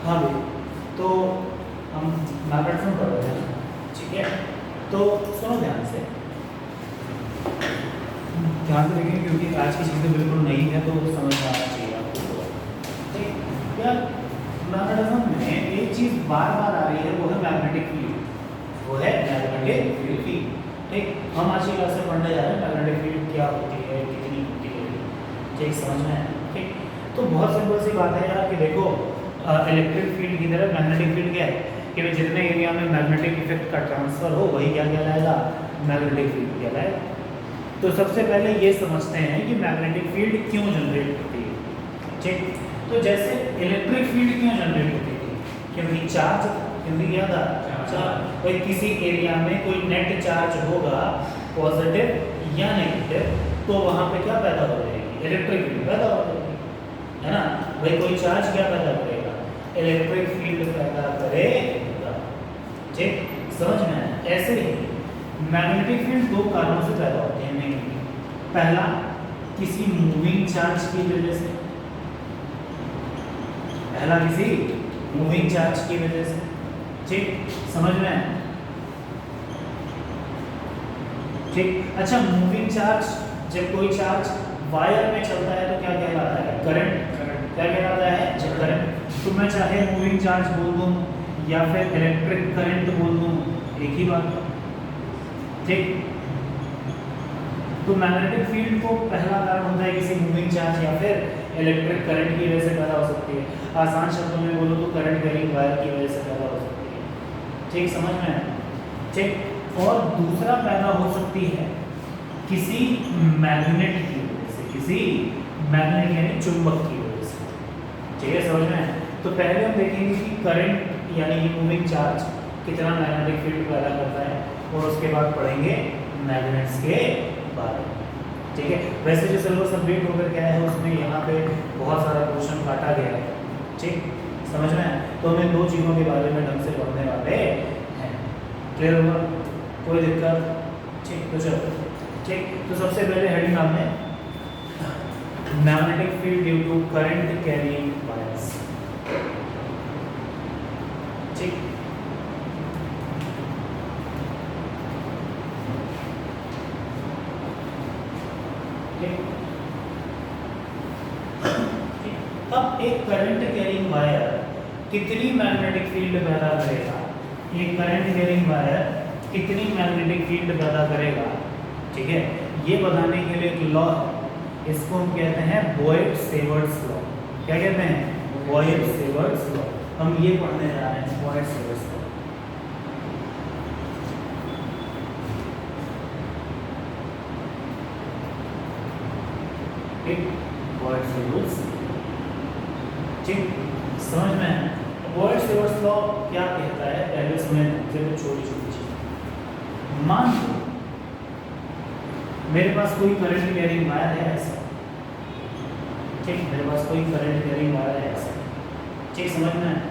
हाँ भाई, तो हम मैग्नेटिज्म पढ़ रहे हैं, ठीक है। तो सुनो ध्यान से देखें, क्योंकि आज की चीज़ें बिल्कुल नई है तो समझ में आना चाहिए आपको। ठीक यार, मैग्नेटिज्म में एक चीज़ बार बार आ रही है, वो है मैग्नेटिक फील्ड, वो है मैग्नेटिक फील्ड। ठीक, हम आज की क्लास में पढ़ने जा रहे हैं मैग्नेटिक फील्ड क्या होती है, कितनी होती है, ठीक समझ में आया। ठीक, तो बहुत सिंपल सी बात है यार कि देखो, इलेक्ट्रिक फील्ड की तरह मैग्नेटिक फील्ड क्या है कि जितने एरिया में मैग्नेटिक इफेक्ट का ट्रांसफर हो वही क्या कहलाएगा, मैग्नेटिक फील्ड कहलाएगा। तो सबसे पहले ये समझते हैं कि मैग्नेटिक फील्ड क्यों जनरेट होती है। ठीक, तो जैसे इलेक्ट्रिक फील्ड क्यों जनरेट होती है, क्योंकि चार्ज, क्योंकि क्या था चार्ज, कोई किसी एरिया में कोई नेट चार्ज होगा पॉजिटिव या नेगेटिव, तो वहाँ पे क्या पैदा हो जाएगी, इलेक्ट्रिक फील्ड पैदा हो जाएगी, है ना। भाई कोई चार्ज क्या पैदा करेगा, इलेक्ट्रिक फील्ड पैदा करेगा। ठीक, समझ में आया। ऐसे ही मैग्नेटिक फील्ड दो कारणों से पैदा होते हैं मेनली। पहला, किसी मूविंग चार्ज की वजह से, पहला किसी मूविंग चार्ज की वजह से। ठीक, समझ में आया। ठीक, अच्छा, मूविंग चार्ज, जब कोई चार्ज वायर में चलता है तो क्या कहलाता है, करंट। क्या कहलाता है, करंट। तो मैं चाहे मूविंग चार्ज बोल दूं या फिर इलेक्ट्रिक करंट बोल दूं, एक ही बात है। ठीक, तो मैग्नेटिक फील्ड को पहला कारण होता है किसी मूविंग चार्ज या फिर इलेक्ट्रिक करंट की वजह से पैदा हो सकती है। आसान शब्दों में बोलो तो करंट कैरिंग वायर की वजह से पैदा हो सकती है। ठीक, समझ में आया। ठीक, और दूसरा पैदा हो सकती है किसी मैग्नेट की वजह से, किसी मैग्नेट यानी चुंबक की वजह से। ठीक है, समझ में आया। तो पहले हम देखेंगे कि करंट यानी कि मूविंग चार्ज कितना मैग्नेटिक फील्ड पैदा करता है, और उसके बाद पढ़ेंगे मैग्नेट्स के बारे में। ठीक है, वैसे जो सिलेबस अपडेट होकर गया है उसमें यहाँ पे बहुत सारा क्वेश्चन काटा गया है। ठीक, समझ में आया। तो हमें दो चीज़ों के बारे में ढंग से पढ़ने वाले हैं। क्लियर होगा, कोई दिक्कत। ठीक, तो चलो। ठीक, तो सबसे पहले हेडिंग आपने magnetic field due to current carrying wires. ठीक, अब एक करंट कैरिंग वायर कितनी मैग्नेटिक फील्ड पैदा करेगा, एक करंट कैरिंग वायर कितनी मैग्नेटिक फील्ड पैदा करेगा, ठीक है, ये बताने के लिए एक लॉ है, इसको हम कहते हैं बॉयड-सेवर्ट्स लॉ। क्या कहते हैं, बॉयड-सेवर्ट्स लॉ। हम ये पढ़ने जा रहे हैं, बॉयड-सेवर्ट्स लॉ। ठीक, बॉयड-सेवर्ट्स। ठीक, समझ में। बॉयड-सेवर्ट्स लॉ क्या कहता है, पहले समझ, चलो छोटी छोटी चीज। मान लो मेरे पास कोई करंट कैरिंग वायर है ऐसा। ठीक, मेरे पास कोई करंट कैरिंग वायर है ऐसा। ठीक, समझ में,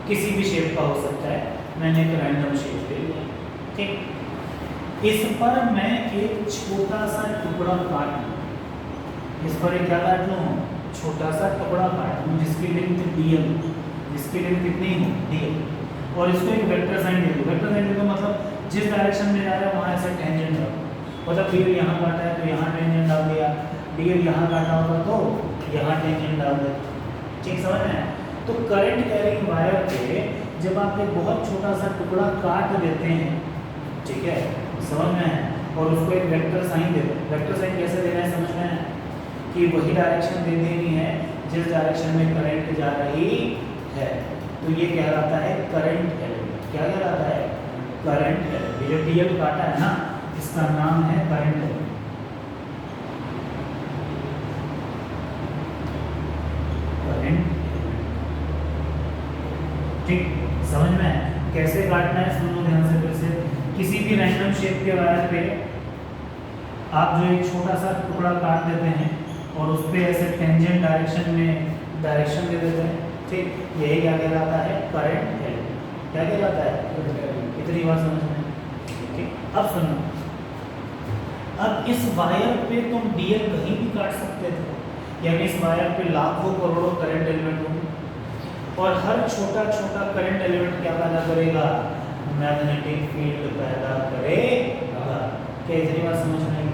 किसी भी शेप का हो सकता है, मैंने एक रैंडम शेप ले लिया। ठीक, इस पर मैं एक छोटा सा टुकड़ा काट लूँ, इस पर एक क्या काट लूँ, छोटा सा टुकड़ा काट लूँ जिसकी लेंथ dl, जिसकी लेंथ कितनी हो, dl, और इसको एक वेक्टर साइन दे दो। वेक्टर साइन दे दो मतलब जिस डायरेक्शन में जा रहा है वहाँ ऐसे टेंजेंट रखो, मतलब dl यहाँ काटा है तो यहाँ टेंजेंट डाल दिया, dl यहाँ काटा होगा तो यहाँ टेंजेंट डाल दिया। ठीक, समझ में। तो करंट कैरिंग वायर पे जब आप एक बहुत छोटा सा टुकड़ा काट देते हैं, ठीक है, समझ में, और उसको एक वेक्टर साइन दे दो। वेक्टर साइन कैसे देना है, समझ में, कि वही डायरेक्शन दे देनी है जिस डायरेक्शन में करंट जा रही है, तो ये कहलाता है करंट एलिमेंट। क्या कहलाता है, करंट एलिमेंट। ये जो dl काटा है ना, इसका नाम है करंट एलिमेंट। करंट, ठीक, समझ में। कैसे काटना है सुनो ध्यान से फिर से। किसी भी रैंडम शेप के वायर पे आप जो एक छोटा सा टुकड़ा काट देते हैं और उस पर ऐसे टेंजेंट डायरेक्शन में डायरेक्शन दे देते हैं। ठीक, यही क्या कहलाता है, करंट एलिमेंट। क्या कहलाता है, इतनी बात समझ में। ठीक, अब सुनो, अब इस वायर पे तुम dl कहीं भी काट सकते थे, यानी इस वायर पे लाखों करोड़ों करंट एलिमेंट होंगे, और हर छोटा छोटा करंट एलिमेंट क्या पैदा करेगा, मैग्नेटिक फील्ड पैदा करेगा। क्या इतनी बात समझ में आई?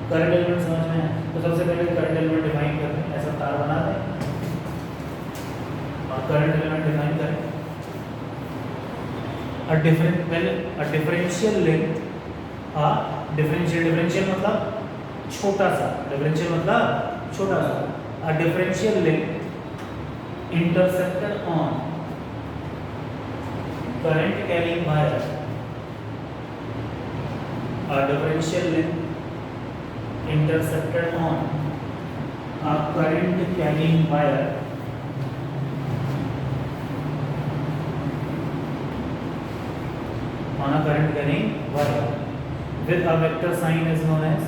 करंट एलिमेंट समझ में है तो सबसे पहले करंट एलिमेंट डिफाइन करते हैं, ऐसा तार बना दें और करंट एलिमेंट डिफाइन करें। डिफरेंशियल लेंथ, डिफरेंशियल मतलब छोटा सा, डिफरेंशियल मतलब छोटा सा। A differential length intersected on current carrying wire, a differential length intersected on a current carrying wire on a current carrying wire with a vector sign is known as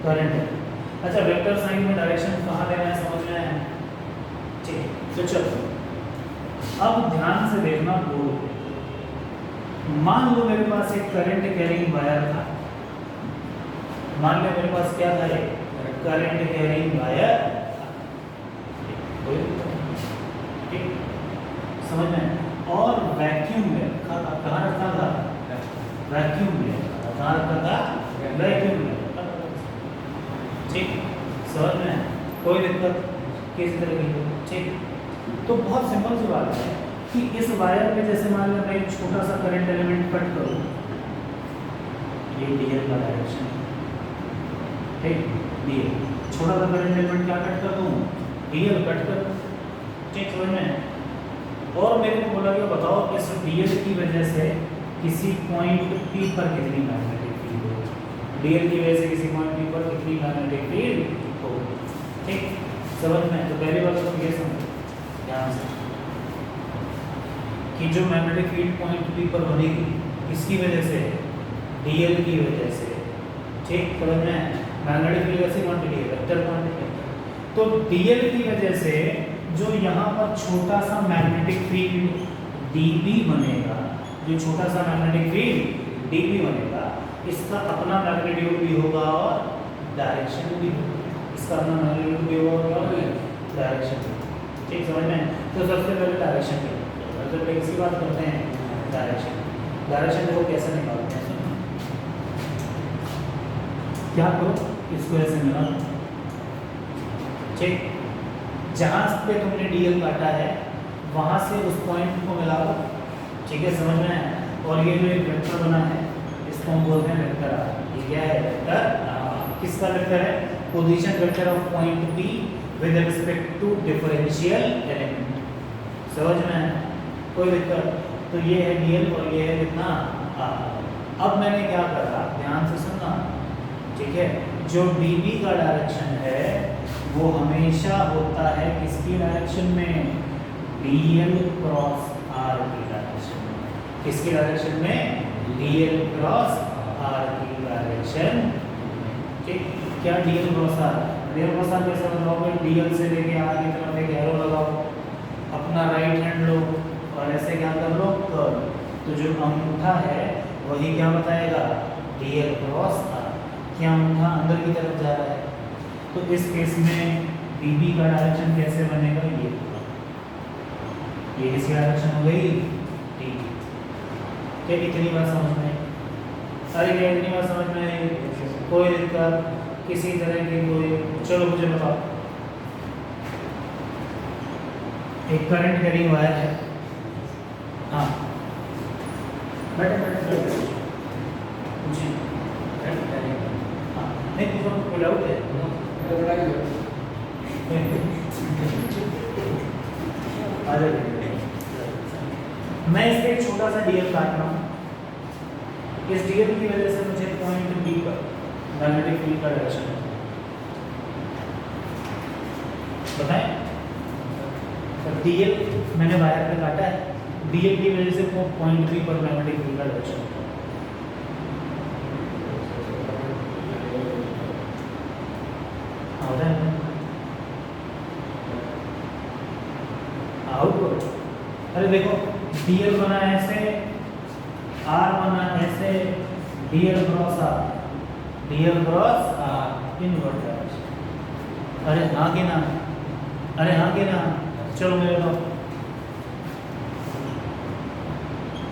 current। अच्छा, vector sign में direction कहाँ देना है समझ में आया? ठीक, तो चलो अब ध्यान से देखना। मान लो मेरे पास एक करंट कैरिंग वायर था, मान लो मेरे पास क्या था, एक करंट कैरिंग वायर, ठीक समझ में। और वैक्यूम में कहाँ रखा था, वैक्यूम में कहाँ रखा था, वैक्यूम में, ठीक समझ में, कोई दिक्कत किसी तरह की, ठीक। तो बहुत सिंपल सी बात है कि इस वायर पे जैसे मान लो मैं एक छोटा सा करंट एलिमेंट कट करूँ, ये डीएल का डायरेक्शन, ठीक, डीएल छोटा सा करंट एलिमेंट क्या कट कर दूँ, डीएल कट कर, ठीक समझ में। और मेरे को बोला गया बताओ इस डीएल की वजह से किसी पॉइंट पी पर कितनी मैग्नेटिक फील्ड हो, डीएल की वजह से किसी पॉइंट पी पर कितनी मैग्नेटिक फील्ड हो, ठीक समझ में। तो पहली बात तो ये समझ ध्यान से कि जो मैग्नेटिक फील्ड पॉइंट पी पर बनेगी किसकी वजह से, डीएल की वजह से, ठीक समझ में। मैग्नेटिक फील्ड कैसी क्वांटिटी है, वेक्टर क्वांटिटी। तो डीएल की वजह से जो यहाँ पर छोटा सा मैग्नेटिक फील्ड डीबी बनेगा, जो छोटा सा मैग्नेटिक फील्ड डीबी बनेगा, इसका अपना मैग्नीट्यूड भी होगा और डायरेक्शन भी होगा, इसका अपना मैग्नीट्यूड भी होगा और डायरेक्शन भी, ठीक समझ में। तो सबसे पहले डायरेक्शन की मतलब किसकी बात करते हैं, डायरेक्शन। डायरेक्शन देखो कैसे निकालते हैं, क्या करो इसको ऐसे मिला, ठीक, जहाँ पे तुमने डीएल काटा है वहाँ से उस पॉइंट को मिला दो, ठीक है समझ में है। और ये जो एक वेक्टर बना है इसको हम बोलते हैं वेक्टर आर। ये क्या है, वेक्टर किसका वेक्टर है, position vector of point B with respect to differential element, समझ में है, कोई दिक्कत। तो ये है डीएल और ये है कितना आर। अब मैंने क्या करा, ध्यान से सुनना, ठीक है। जो डीबी का डायरेक्शन है वो हमेशा होता है किसकी डायरेक्शन में, डीएल क्रॉस आर की डायरेक्शन में, किसकी डायरेक्शन में, डीएल क्रॉस आर की डायरेक्शन, ठीक। क्या DL cross R, DL cross R कैसे बताओगे, डीएल से लेके आर की तरफ एक एरो लगाओ, अपना राइट हैंड लो और ऐसे क्या कर लो कर्व, तो जो अंगूठा है वही क्या बताएगा, डीएल क्रॉस आर। क्या अंगूठा अंदर की तरफ जा रहा है, तो इस केस में बीबी का डायरेक्शन कैसे बनेगा, ये किसकी डायरेक्शन हो गई, डी। क्या इतनी बात समझ में आई? सारी क्या इतनी बात समझ में आई? कोई दिक्कत किसी तरह की कोई? चलो मुझे बताओ, एक करंट कैरिंग वायर है, हाँ बैठे जी, हाँ नहीं तो कोई डाउट है, मैं इसका एक छोटा सा डीएल काट रहा हूँ, इस डीएल की वजह से मुझे पॉइंट बी पर मैग्नेटिक फील्ड का डायरेक्शन बताएं। तो डीएल मैंने वायर पे काटा है, डीएल की वजह से पॉइंट बी पर मैग्नेटिक फील्ड का डायरेक्शन आउटवर्ड। अरे देखो डीएल बना ऐसे, आर बना ऐसे, DL cross R, DL cross R invert direction. अरे हाँ कि ना, अरे हाँ कि ना, चलो मेरे बताओ,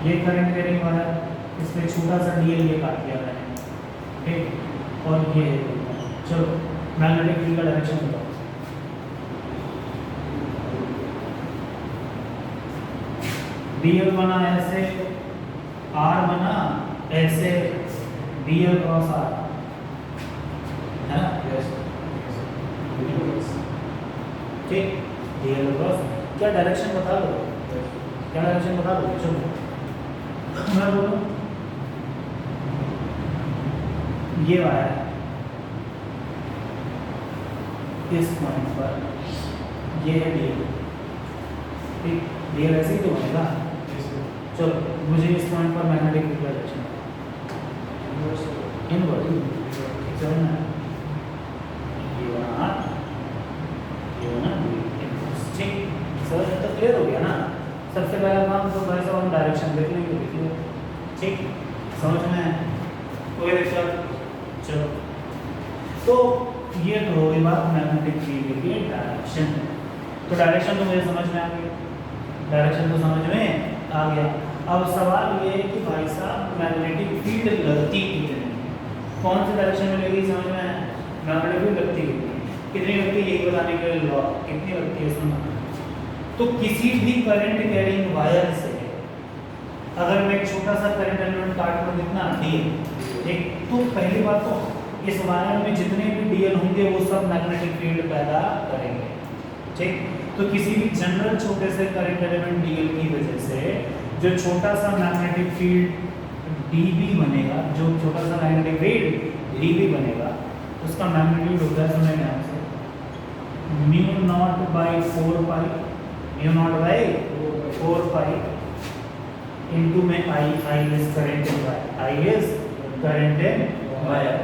ये करंट कैरिंग वायर, इसमें छोटा सा डीएल ये काट दिया मैंने, ठीक, और ये चलो मैग्नेटिक फील्ड का डायरेक्शन बताओ। डीएल बना ऐसे, आर बना ऐसे, डीएल क्रॉस आर, है ना? ठीक, डीएल क्रॉस, क्या डायरेक्शन बता दो, क्या डायरेक्शन बता दो, चलो मैं बोलूं, ये वायर इस पॉइंट पर, ये है डीएल, ठीक, डीएल ऐसे ही तो बनेगा। चलो मुझे इस पॉइंट पर मैग्नेटिक फील्ड का डायरेक्शन इनवर्स, समझना है, ये बना इनवर्स, ठीक, समझ तो क्लियर हो गया ना। सबसे पहला काम तो भाई साहब हम डायरेक्शन देख लेंगे, देखिए, ठीक, समझ में है, कोई दिक्कत? चलो तो ये तो होगी बात मैग्नेटिक फील्ड की डायरेक्शन। तो डायरेक्शन तो मुझे समझ में आ गई, डायरेक्शन तो समझ में आ गया। अब सवाल ये है कि भाई साहब मैग्नेटिक फील्ड लगती कितनी, कौन सी डायरेक्शन में लगेगी, समझ में आया? मैग्नेटिक फील्ड लगती कितनी लगती है, ये बताने के लिए लॉ कितनी लगती है सुनना। तो किसी भी करंट कैरिंग वायर से अगर मैं एक छोटा सा करंट एलिमेंट काट कर कितना डीएल, ठीक, तो पहली बात तो इस वायर में जितने भी डीएल होंगे वो सब मैग्नेटिक फील्ड पैदा करेंगे, ठीक। तो किसी भी जनरल छोटे से करंट एलिमेंट डीएल की वजह से जो छोटा सा मैग्नेटिक फील्ड डीबी बनेगा, जो छोटा सा मैग्नेटिक फील्ड डीबी बनेगा, उसका मैग्नीट्यूड होता है, सुने ध्यान से, mu naught by 4 pi, mu naught by 4 pi into में I is current in wire, I is current in wire,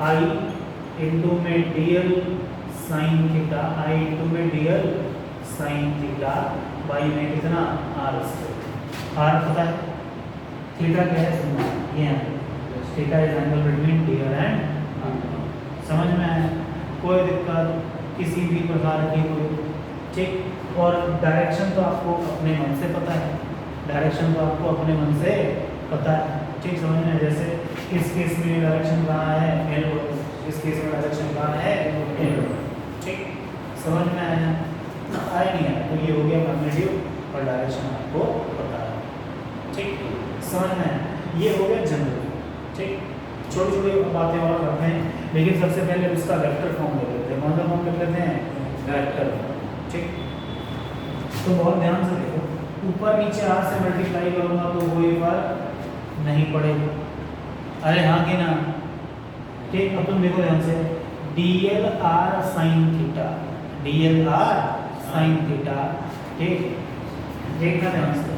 I into में dl sine theta, I into में डीएल साइन थीटा, बाई में कितना आर स्क्वायर, आर पता है, theta क्या है सुनना, ये है theta is angle between DL and R, समझ में आया? कोई दिक्कत किसी भी प्रकार की कोई, ठीक। और डायरेक्शन तो आपको अपने मन से पता है, डायरेक्शन तो आपको अपने मन से पता है, ठीक, समझ में? जैसे इस केस में डायरेक्शन कहाँ है, एल, इस केस में डायरेक्शन कहाँ है, एल, ठीक, समझ में आया? आया नहीं आया? तो ये हो गया मैग्नीट्यूड और डायरेक्शन आपको पता है, ठीक, समझ में आया? ये हो गया जनरल, ठीक। छोटी छोटी बातें और करते हैं, लेकिन सबसे पहले उसका वेक्टर फॉर्म ले लेते हैं। कौन सा फॉर्म ले लेते हैं? वेक्टर, ठीक। तो बहुत ध्यान से देखो, ऊपर नीचे आर से मल्टीप्लाई करूंगा तो कोई फर्क नहीं पड़ेगा, अरे हाँ कि ना, ठीक। अब तुम देखो ध्यान से, DL R sine theta, DL R sine theta, ठीक, देखना ध्यान से,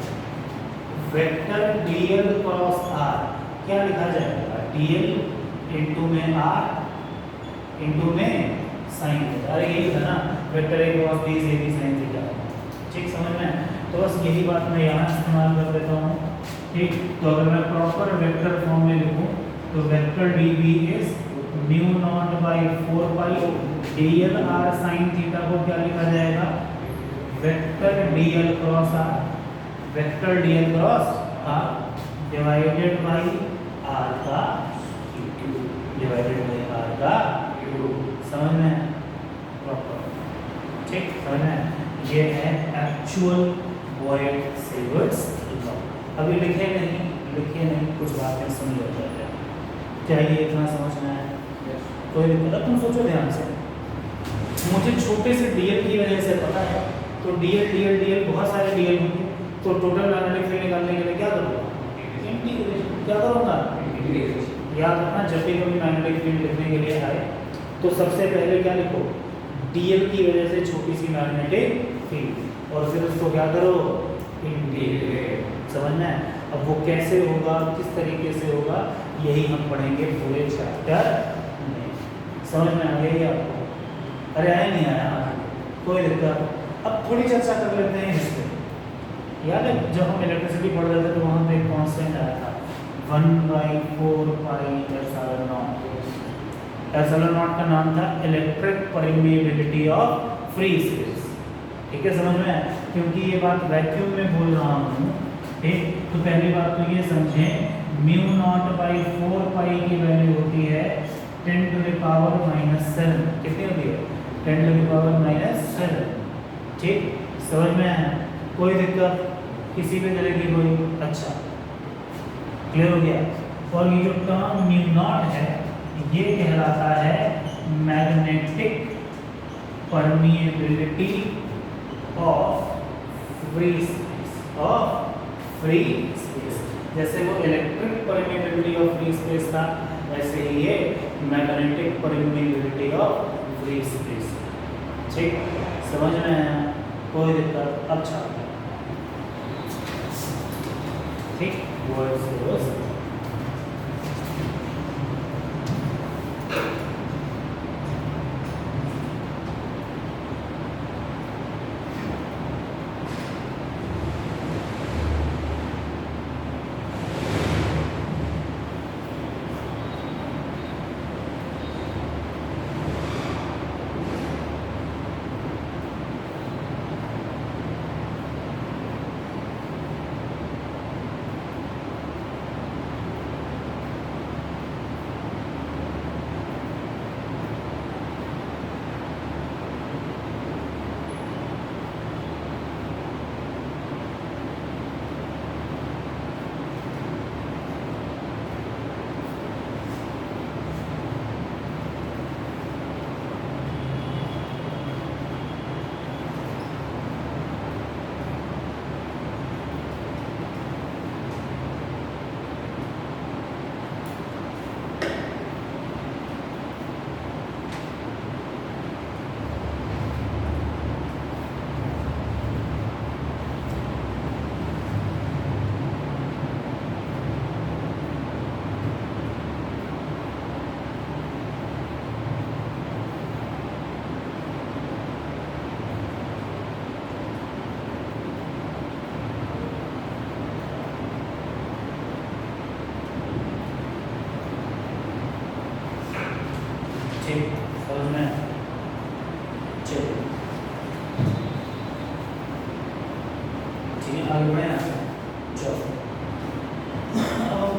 वेक्टर डीएल क्रॉस आर क्या लिखा जाएगा, डीएल इनटू में आर इनटू में साइन थीटा, अरे यही था ना, वेक्टर ए क्रॉस बी से बी साइन थीटा, ठीक, समझ में? तो बस यही बात मैं यहाँ इस्तेमाल कर देता हूँ, ठीक। तो अगर मैं प्रॉपर वेक्टर फॉर्म में लिखूँ तो vector D B is mu naught by 4 pi DL R sine theta को क्या लिखा जाएगा, vector DL cross R, vector DL cross R divided by R का क्यूब, डिवाइडेड बाई आर का क्यूब, समझ में? प्रॉपर, ठीक, समझ में? ये है एक्चुअल वॉयड-सेवर्ट्स लॉ। अभी लिखे नहीं, कुछ बातें सुन लेते हैं, क्या ये इतना समझ में आया? कोई दिक्कत? तुम सोचो ध्यान से, मुझे छोटे से डीएल की वजह से पता है, तो डीएल बहुत सारे डीएल होंगे, तो टोटल मैग्नेटिक फील्ड निकालने के लिए क्या करूँगा, इंटीग्रेशन, क्या करूँगा, इंटीग्रेशन। याद रखना, जब भी कभी मैग्नेटिक फील्ड लिखने के लिए आए तो सबसे पहले क्या लिखो, डीएल की वजह से छोटी सी मैग्नेटिक फील्ड, और फिर उसको क्या करो, इंटीग्रेट, समझना है? अब वो कैसे होगा, किस तरीके से होगा, यही हम पढ़ेंगे पूरे चैप्टर में, समझ में आ गया आपको? अरे आया नहीं आया? कोई दिक्कत? अब थोड़ी चर्चा कर लेते हैं इस पर। याद है जब हम इलेक्ट्रिसिटी पढ़ रहे थे तो वहाँ पे एक कॉन्स्टेंट आया था 1/4 pi epsilon not, epsilon not का नाम था electric permeability of free space. ठीक है, समझ में आया? क्योंकि ये बात वैक्यूम में बोल रहा हूँ, ठीक। तो पहली बात तो ये समझें, म्यू नॉट बाई 4 पाई की वैल्यू होती है 10 टू द पावर -7। कितनी होती है? 10 टू द पावर -7। ठीक, समझ में आया? कोई दिक्कत किसी पे चलेगी कोई? अच्छा, क्लियर हो गया। और ये जो टर्म म्यू नॉट है ये कहलाता है magnetic permeability of free space, of free space. जैसे वो electric permeability of free space था, वैसे ही ये magnetic permeability of free space. ठीक, समझ में आया? कोई दिक्कत? अच्छा, ठीक, वो ठीक, समझ में? चलो ठीक है, आगे बढ़े यहाँ से। चलो,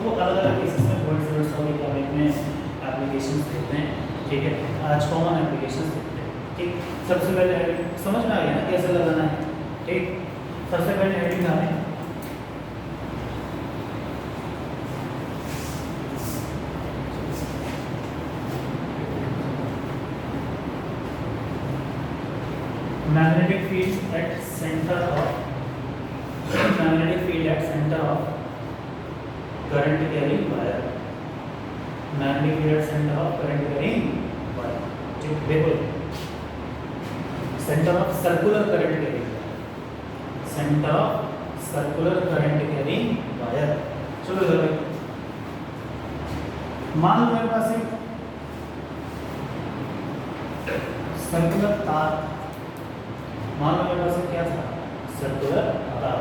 वो अलग अलग केसेस में वर्ड्स वर्ड्स और में एप्लीकेशन देखते हैं। ठीक है, आज कॉमन एप्लीकेशन देखते हैं। ठीक, सबसे पहले समझ में आ गया ना कैसे लगाना है? ठीक, सबसे पहले हेडिंग डालें। magnetic field at center of magnetic field at center of current carrying wire, magnetic field at center of current carrying wire। ठीक, देखो center of circular current carrying, center of circular current carrying wire। चलो इधर मान लो मेरे पास एक circular तार, मान लो मेरे पास क्या था? सर्कुलर तार।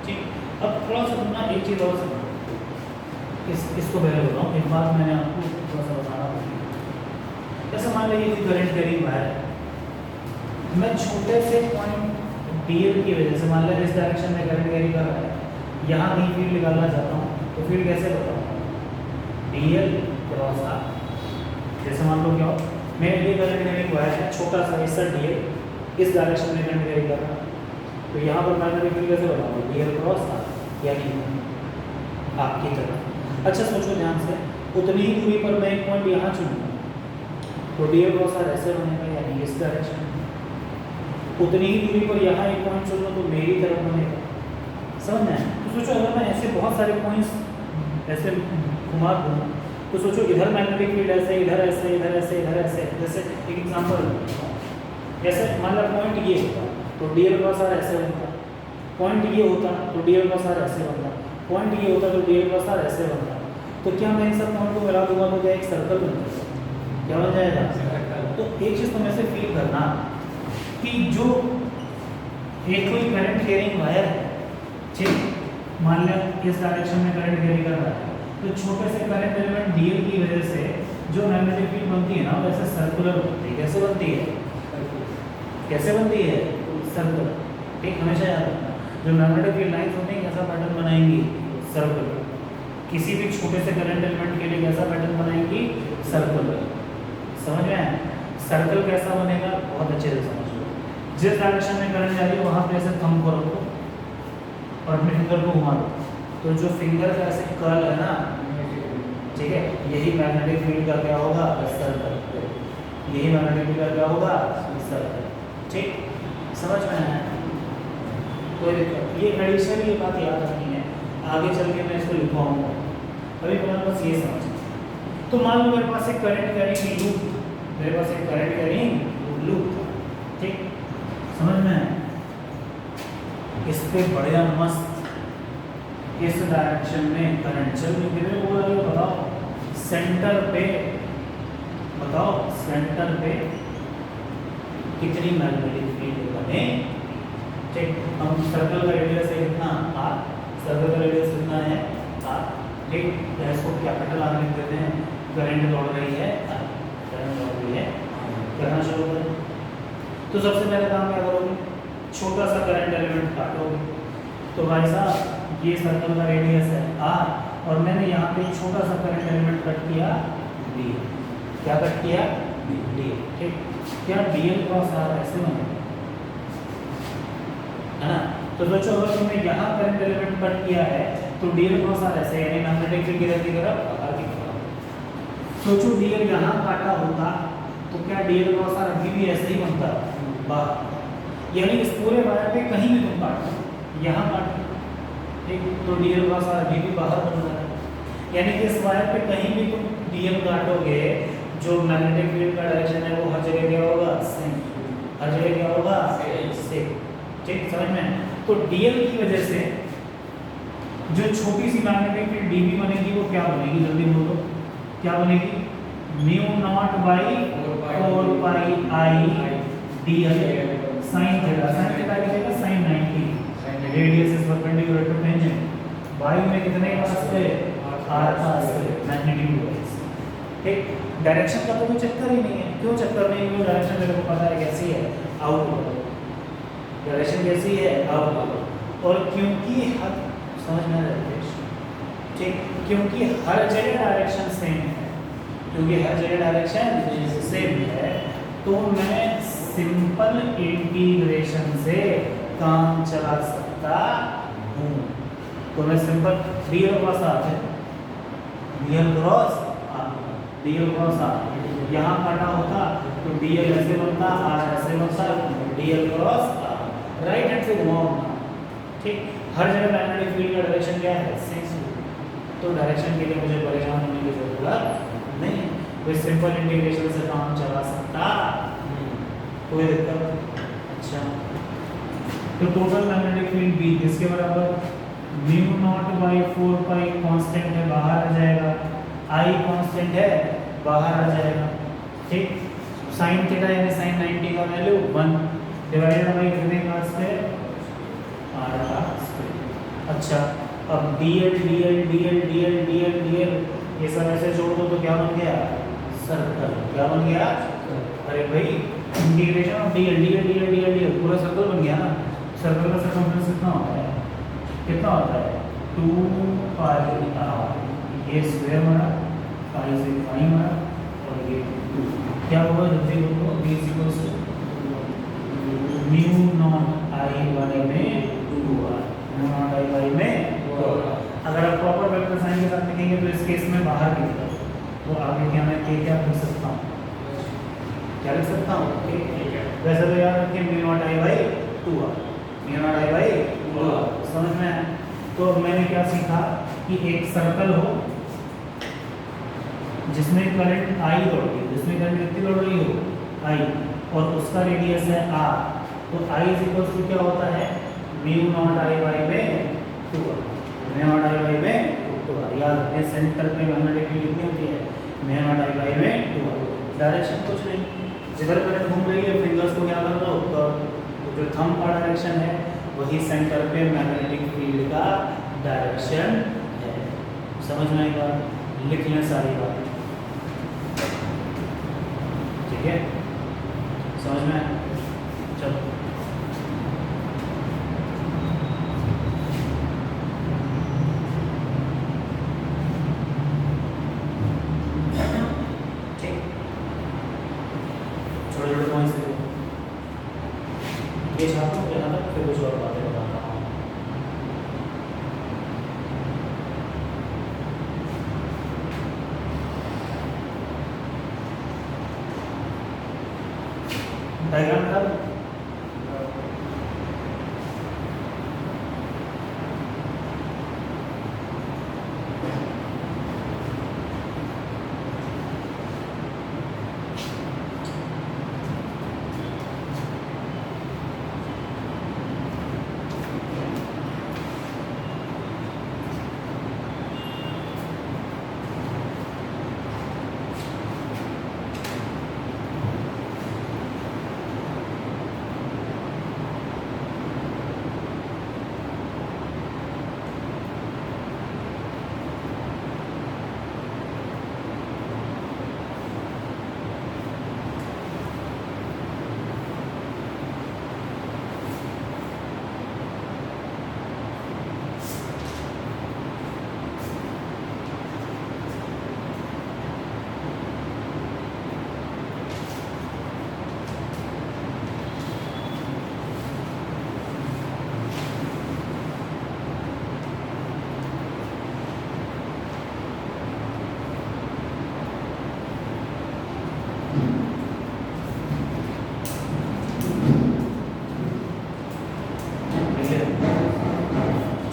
ठीक, अब थोड़ा सा तुम ना एक चीज और समझो, इसको पहले बताऊँ, एक बात मैंने आपको थोड़ा सा बताना होगी। जैसे मान लीजिए कि करंट कैरिंग वायर है, मैं छोटे से पॉइंट डीएल की वजह से मान लो इस डायरेक्शन में करंट कैरी कर रहा है, यहाँ कहीं फील्ड निकालना चाहता हूँ, तो फील्ड कैसे बताऊँ? DL cross R. जैसे मान लो क्या हो, मैं ये करंट कैरिंग वायर है, छोटा सा हिस्सा डीएल इस डायरेक्शन में करंट कैरी कर रहा है, तो यहाँ पर मैग्नेटिक फील्ड कैसे बताऊँ? डीएल क्रॉस आर, यानी आपकी तरफ। अच्छा सोचो ध्यान से, उतनी ही दूरी पर मैं एक पॉइंट यहाँ चुनूँगा, तो डीएल क्रॉस आर ऐसे बनेगा, यानी इस डायरेक्शन में। उतनी ही दूरी पर यहाँ एक पॉइंट चुन लो तो मेरी तरफ बनेगा। समझ में? तो सोचो अगर मैं ऐसे बहुत सारे पॉइंट्स ऐसे घुमा दूँ, तो सोचो इधर मैग्नेटिक फील्ड ऐसे, इधर ऐसे, इधर ऐसे, इधर ऐसे। जैसे एक एग्जांपल, जैसे मान लो पॉइंट ये होता तो डीएल क्रॉस आर ऐसे बनता, पॉइंट ये होता तो डीएल क्रॉस आर ऐसे बनता, पॉइंट ये होता तो डीएल क्रॉस आर ऐसे बनता। तो क्या मैं इन सब पॉइंट को मिला दूंगा तो क्या एक सर्कल बन जाएगा? क्या बन जाएगा? तो एक चीज़ तुम ऐसे फील करना कि जो एक कोई करंट कैरिंग वायर है, ठीक, मान लें इस डायरेक्शन में करंट कैरी कर रहा है, तो छोटे से करंट एलिमेंट डीएल की वजह से जो मैग्नेटिक फील्ड बनती है ना वैसे सर्कुलर बनती है। कैसे बनती है? कैसे बनती है? सर्कुलर। ठीक, हमेशा याद रखना जो मैग्नेटिक फील्ड लाइंस होती हैं कैसा पैटर्न बनाएंगी? सर्कुलर। किसी भी छोटे से करंट एलिमेंट के लिए कैसा पैटर्न बनाएंगी? सर्कुलर। समझ में आया? सर्कल कैसा बनेगा? बहुत अच्छे से समझ लो। जिस डायरेक्शन में करंट जा रही है वहां पे ऐसे थंब को रखो और अपने फिंगर को घुमा दो, तो जो फिंगर का ऐसे कर्ल है ना, ठीक है, यही मैग्नेटिक फील्ड का क्या होगा? सर्कल। यही मैग्नेटिक फील्ड का क्या होगा? सर्कल। ठीक, समझ में आया? कोई दिक्कत? ये एडिशन ये बात याद रखनी है, आगे चल के मैं इसको लिखवाऊंगा। अभी फिलहाल बस ये समझ। तो मान लो मेरे पास एक करंट कैरिंग लूप, मेरे पास एक करंट कैरिंग लूप, ठीक, समझ में आया? इस पे बढ़िया मस्त इस डायरेक्शन में करंट चल रही है। वो बताओ सेंटर पे, बताओ सेंटर पे कितनी मैग्नेटिक फील्ड बने? ठीक, हम सर्कल का रेडियस है कितना? r। सर्कल का रेडियस कितना है? r। ठीक, तो इसको कैपिटल R लिख देते हैं। करंट दौड़ रही है, करंट दौड़ रही है, करना शुरू करें। तो सबसे पहले काम क्या करोगे? छोटा सा करंट एलिमेंट काटोगे। तो भाई साहब ये सर्कल का रेडियस है r और मैंने यहाँ पे छोटा सा करंट एलिमेंट कट किया d। क्या कट किया? d। ठीक, क्या dl क्रॉस r ऐसे बनेगा, है ना? तो बच्चों अगर तुमने यहाँ करंट एलिमेंट कट किया है तो dl क्रॉस r ऐसे, यानी मैग्नेटिक फील्ड किधर की तरफ? बाहर की तरफ। सोचो dl यहाँ काटा होता तो क्या dl क्रॉस r अभी भी ऐसे ही बनता? बाहर। यानी इस पूरे वायर पे कहीं भी तुम काटो, यहाँ काटो, ठीक, तो dl क्रॉस r अभी भी बाहर बन रहा है। यानी कि इस वायर पे कहीं भी तुम dl काटोगे, जो मैग्नेटिक फील्ड का डायरेक्शन है वो हर जगह क्या होगा? सेम। हर जगह क्या होगा? सेम। ठीक, समझ में? तो dl की वजह से जो छोटी सी मैग्नेटिक फील्ड dv बनेगी वो क्या बनेगी? जल्दी बोलो, क्या बनेगी? Mu naught by 4 pi i dl sin theta. sin theta लिखेगा sin 90, radius is perpendicular to tangent. y में कितने पास पे? r पास पे, मैग्नीट्यूड वाइज। ठीक, डायरेक्शन का तो कोई चक्कर ही नहीं है। क्यों चक्कर नहीं? क्योंकि डायरेक्शन मेरे को पता है कैसी है, आउटवर्ड। डायरेक्शन कैसी है? आउटवर्ड। और क्योंकि हर, समझ में आ रहा है? ठीक, क्योंकि हर जगह डायरेक्शन सेम है, क्योंकि हर जगह डायरेक्शन सेम है, तो मैं सिंपल इंटीग्रेशन से काम चला सकता हूँ। तो मैं सिंपल dl क्रॉस r है, dl cross r, dl cross r यहाँ काटा होता तो dl ऐसे बनता, r ऐसे बनता, dl cross r। Right hand से घुमाऊंगा। ठीक, हर जगह मैग्नेटिक फील्ड का डायरेक्शन क्या है? सेम। तो डायरेक्शन के लिए मुझे परेशान होने की जरूरत नहीं, कोई सिंपल इंटीग्रेशन से काम चला सकता, कोई दिक्कत? अच्छा, तो टोटल मैग्नेटिक फील्ड B किसके बराबर? Mu naught by 4 pi constant है, बाहर आ जाएगा, I कांस्टेंट है, बाहर आ जाएगा। ठीक, sin थीटा यानी sin 90 का वैल्यू 1 डिवाइडेड बाई कितने का स्क्वायर? r का स्क्वायर। अच्छा, अब dl dl dl dl dl dl ये सब ऐसे जोड़ दो तो क्या बन गया? सर्कल। क्या बन गया? अरे भाई integration of dl dl dl dl dl पूरा सर्कल बन गया ना। सर्कल का सर्कमफ्रेंस कितना होता है? कितना होता है? 2 पाई r। ये स्क्वायर बना, पाई से पाई बना, और ये 2 क्या होगा? जल्दी बोलो, b equals to mu naught i वाले में 2r, म्यू नॉट i वाले में 2r। अगर आप प्रॉपर वेक्टर साइन के साथ लिखेंगे तो इस केस में बाहर की तरफ, तो आगे क्या मैं क्या लिख सकता हूँ? क्या लिख सकता हूँ? ठीक है, वैसे तो याद रखिए mu naught i by 2r, mu naught i by 2r। समझ में आया? तो मैंने क्या सीखा कि एक सर्कल हो जिसमें करंट I दौड़ रही है, जिसमें करंट कितनी दौड़ रही हो? I, और उसका रेडियस है r, तो I इज इक्वल टू क्या होता है? म्यू नॉट i बाई में 2r, mu naught i by में 2r। याद रखिए सेंटर पे मैग्नेटिक फील्ड कितनी होती है? म्यू नॉट i बाई में 2r। डायरेक्शन कुछ नहीं, जिधर करंट घूम रही है फिंगर्स को क्या कर दो, तो जो थंब का डायरेक्शन है वही सेंटर पे मैग्नेटिक फील्ड का डायरेक्शन है। समझ में आएगा? लिख लें सारी बात। ठीक है, समझ में आया? चलो ठीक, छोटे छोटे पॉइंट्स देखो, ये छात्रों को यहाँ तक, फिर कुछ और बातें बताता हूँ। डायग्राम था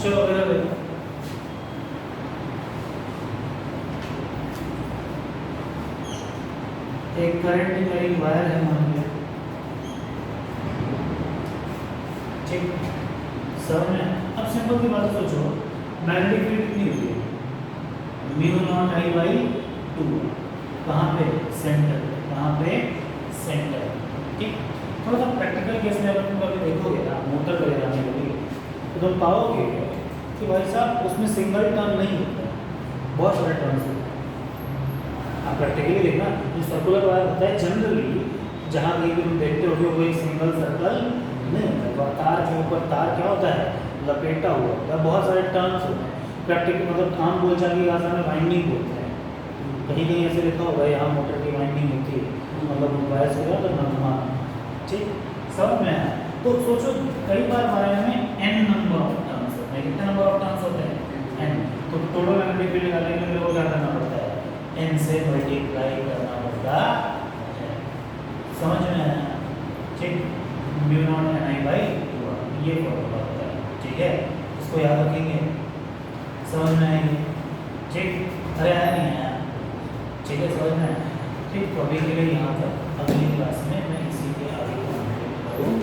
चलो इधर देखो, एक करंट कैरिंग वायर है मान लिया, ठीक, समझ में? अब सिंपल सी बात सोचो, मैग्नेटिक फील्ड कितनी होती है? म्यू नॉट आई बाई 2, कहाँ पे? सेंटर, कहाँ पे? सेंटर, ठीक। थोड़ा सा प्रैक्टिकल केस में अगर तुम कभी देखोगे ना मोटर वगैरह में कभी, तो तुम पाओगे कि भाई साहब उसमें सिंगल टर्न नहीं होता है, बहुत सारे टर्न्स होते हैं। आप प्रैक्टिकली देखना, जो सर्कुलर वायर होता है जनरली जहाँ कहीं भी तुम देखते होगे वो एक सिंगल सर्कल नहीं होता है, तार के ऊपर तार क्या होता है? लपेटा हुआ होता है, बहुत सारे टर्न्स होते हैं। प्रैक्टिकल मतलब आम बोलचाल की भाषा में वाइंडिंग बोलते हैं, कहीं कहीं ऐसे लिखा होगा यहाँ मोटर की वाइंडिंग होती है, मतलब वायर से गया तो ना घुमा, ठीक, समझ में आया? तो सोचो कई बार वायर में n नंबर ऑफ टर्न्स होते हैं, कितने नंबर ऑफ टर्न्स होते हैं? n, तो टोटल मैग्नेटिक फील्ड निकालने के लिए मेरे को क्या करना पड़ता है? n से मल्टीप्लाई करना पड़ता है, समझ में आया? ठीक, mu not an I by 2, ये फॉर्मूला होता है, ठीक है, इसको याद रखेंगे, समझ में आएगी? ठीक, अरे आया नहीं आया? ठीक है, समझ में आया? ठीक, तो अभी के लिए यहाँ तक, अगली क्लास में मैं इसी के आगे करूँ।